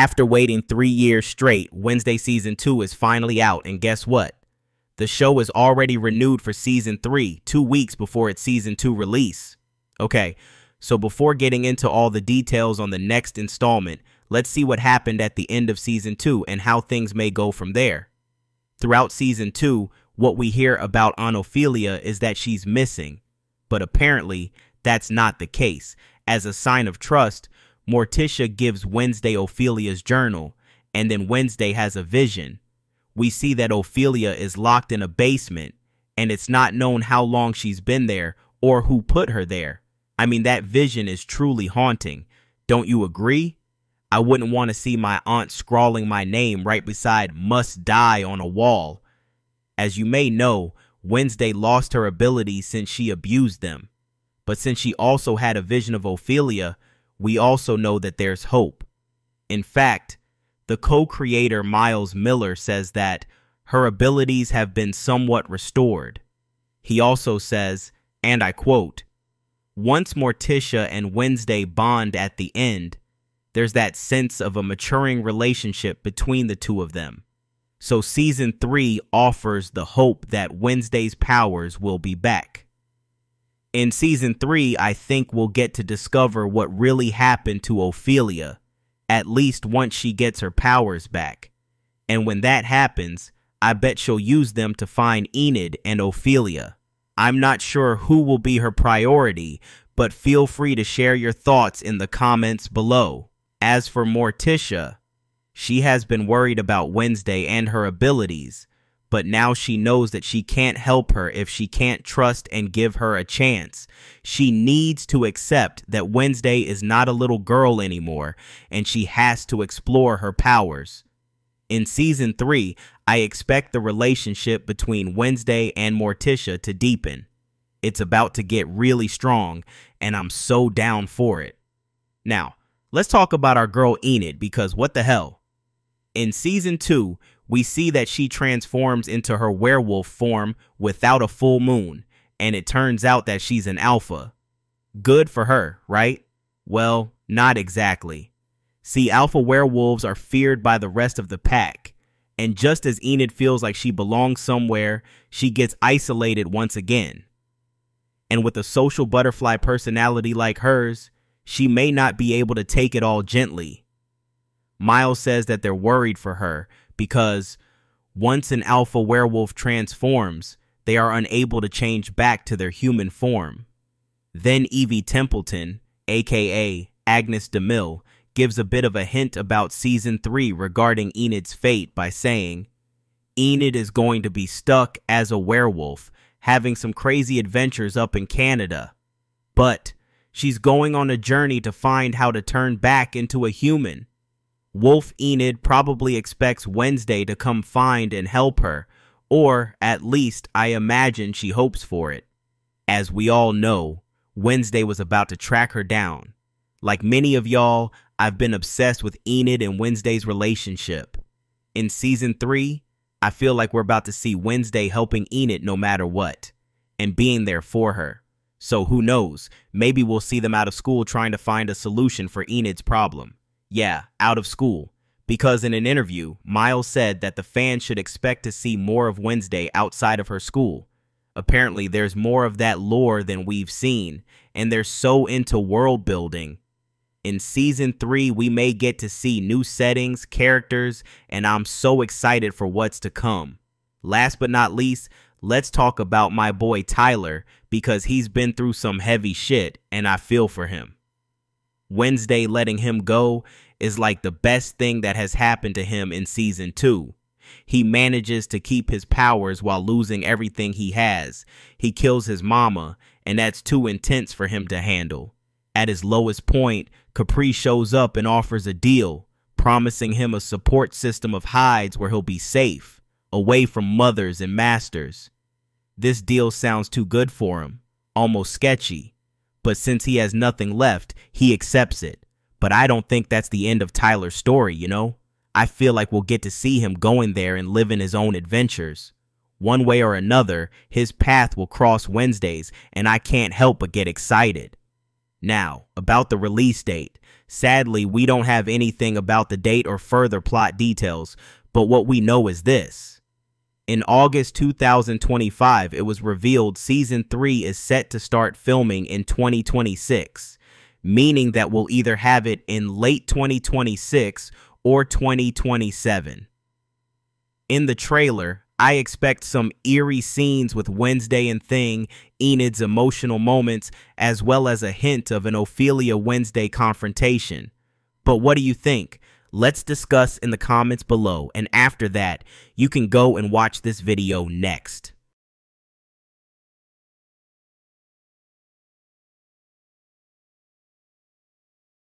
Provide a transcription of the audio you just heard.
After waiting 3 years straight, Wednesday Season 2 is finally out, and guess what? The show is already renewed for Season 3, 2 weeks before its Season 2 release. Okay, so before getting into all the details on the next installment, let's see what happened at the end of Season 2 and how things may go from there. Throughout Season 2, what we hear about Aunt Ophelia is that she's missing, but apparently that's not the case. As a sign of trust, Morticia gives Wednesday Ophelia's journal, and then Wednesday has a vision. We see that Ophelia is locked in a basement, and it's not known how long she's been there or who put her there. I mean, that vision is truly haunting. Don't you agree? I wouldn't want to see my aunt scrawling my name right beside "must die" on a wall. As you may know, Wednesday lost her abilities since she abused them. But since she also had a vision of Ophelia, we also know that there's hope. In fact, the co-creator Miles Miller says that her abilities have been somewhat restored. He also says, and I quote, "Once Morticia and Wednesday bond at the end, there's that sense of a maturing relationship between the two of them. So Season 3 offers the hope that Wednesday's powers will be back." In Season 3, I think we'll get to discover what really happened to Ophelia, at least once she gets her powers back. And when that happens, I bet she'll use them to find Enid and Ophelia. I'm not sure who will be her priority, but feel free to share your thoughts in the comments below. As for Morticia, she has been worried about Wednesday and her abilities, but now she knows that she can't help her if she can't trust and give her a chance. She needs to accept that Wednesday is not a little girl anymore, and she has to explore her powers. In Season 3, I expect the relationship between Wednesday and Morticia to deepen. It's about to get really strong, and I'm so down for it. Now, let's talk about our girl Enid, because what the hell? In Season 2, we see that she transforms into her werewolf form without a full moon, and it turns out that she's an alpha. Good for her, right? Well, not exactly. See, alpha werewolves are feared by the rest of the pack, and just as Enid feels like she belongs somewhere, she gets isolated once again. And with a social butterfly personality like hers, she may not be able to take it all gently. Miles says that they're worried for her because once an alpha werewolf transforms, they are unable to change back to their human form. Then Evie Templeton, aka Agnes DeMille, gives a bit of a hint about Season 3 regarding Enid's fate by saying, Enid is going to be stuck as a werewolf, having some crazy adventures up in Canada. But she's going on a journey to find how to turn back into a human. Wolf Enid probably expects Wednesday to come find and help her, or at least I imagine she hopes for it. As we all know, Wednesday was about to track her down. Like many of y'all, I've been obsessed with Enid and Wednesday's relationship. In Season 3, I feel like we're about to see Wednesday helping Enid no matter what, and being there for her. So who knows, maybe we'll see them out of school trying to find a solution for Enid's problem. Yeah, out of school. Because in an interview, Miles said that the fans should expect to see more of Wednesday outside of her school. Apparently, there's more of that lore than we've seen, and they're so into world building. In Season 3, we may get to see new settings, characters, and I'm so excited for what's to come. Last but not least, let's talk about my boy Tyler, because he's been through some heavy shit, and I feel for him. Wednesday letting him go is like the best thing that has happened to him in Season 2. He manages to keep his powers while losing everything he has. He kills his mama, and that's too intense for him to handle. At his lowest point, Capri shows up and offers a deal, promising him a support system of hides where he'll be safe, away from mothers and masters. This deal sounds too good for him, almost sketchy. But since he has nothing left, he accepts it. But I don't think that's the end of Tyler's story, you know? I feel like we'll get to see him going there and living his own adventures. One way or another, his path will cross Wednesday's, and I can't help but get excited. Now, about the release date. Sadly, we don't have anything about the date or further plot details, but what we know is this. In August 2025, it was revealed Season 3 is set to start filming in 2026, meaning that we'll either have it in late 2026 or 2027. In the trailer, I expect some eerie scenes with Wednesday and Thing, Enid's emotional moments, as well as a hint of an Ophelia Wednesday confrontation. But what do you think? Let's discuss in the comments below, and after that, you can go and watch this video next.